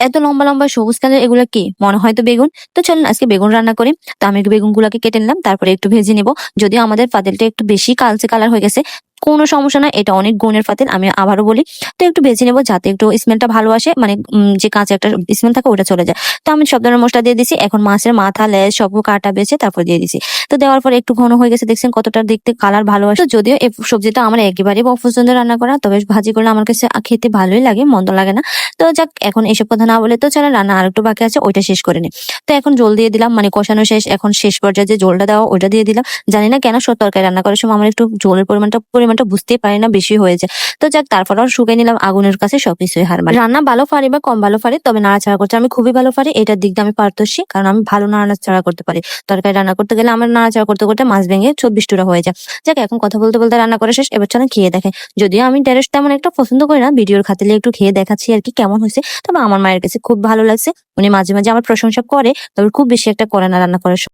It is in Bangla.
এত লম্বা লম্বা সবুজ কালার এগুলো কি? মনে হয় তো বেগুন। তো চলুন আজকে বেগুন রান্না করি। তো আমি বেগুনগুলাকে কেটে নিলাম। তারপরে একটু ভেজে নিব। যদিও আমাদের পাতিলটা একটু বেশি কালচে কালার হয়ে গেছে। কোনো সমস্যা না। এটা অনেক গুণের পাতিল। আমি আবারও বলি। তো একটু ভেজে নেব যাতে একটু স্মেলটা ভালো আসে। মানে যে কাঁচা একটা স্মেল থাকে ওটা চলে যায়। তো আমি সব ধরনের মসলা দিয়ে দিছি। এখন মাছের মাথা, লেজ সব কাটা বেছে তারপর দিয়ে দিছি। তো দেওয়ার পরে একটু ঘন হয়ে গেছে দেখছেন কতটা দেখতে কালার ভালো আসে। তো যদিও এই সবজিটা আমার একেবারেই অপছন্দের রান্না করা। তবে ভাজি করলে আমার কাছে খেতে ভালোই লাগে, মন্দ লাগে না। তো যাক এখন এসব কথা না বলে তো চলো রান্না আরেকটু বাকি আছে ওইটা শেষ করে নিই। তো এখন জল দিয়ে দিলাম মানে কষানো শেষ। এখন শেষ পর্যায়ে যে জলটা দেওয়া ওইটা দিয়ে দিলাম। জানি না কেন তরকারি রান্না করার সময় আমার একটু জলের পরিমাণটা বুঝতেই পারি না, বেশি হয়ে যায়। তো যাক তারপরেও শুকিয়ে নিলাম আগুনের কাছে সবকিছুই হার মানে। রান্না ভালো পারি বা কম ভালো পারি তবে নাড়াচাড়া করতে আমি খুবই ভালো পারি। এটার দিক দিয়ে আমি পারদর্শী, কারণ আমি ভালো নাড়াচাড়া করতে পারি। তরকারি রান্না করতে গেলে আমার নাড়াচাড়া করতে করতে মাছ ভেঙে 24 টুকরা হয়ে যায়। যাক এখন কথা বলতে বলতে রান্না করা শেষ। এবার চলো খেয়ে দেখে। যদিও আমি ঢেঁড়স তেমন একটা পছন্দ করি না, ভিডিওর খাতিরে একটু খেয়ে দেখাচ্ছি আর কি কেমন হয়েছে। তবে আমার মায়ের কাছে খুব ভালো লাগছে। উনি মাঝে মাঝে আমার প্রশংসা করে, তবে খুব বেশি একটা করে না রান্না করার সময়।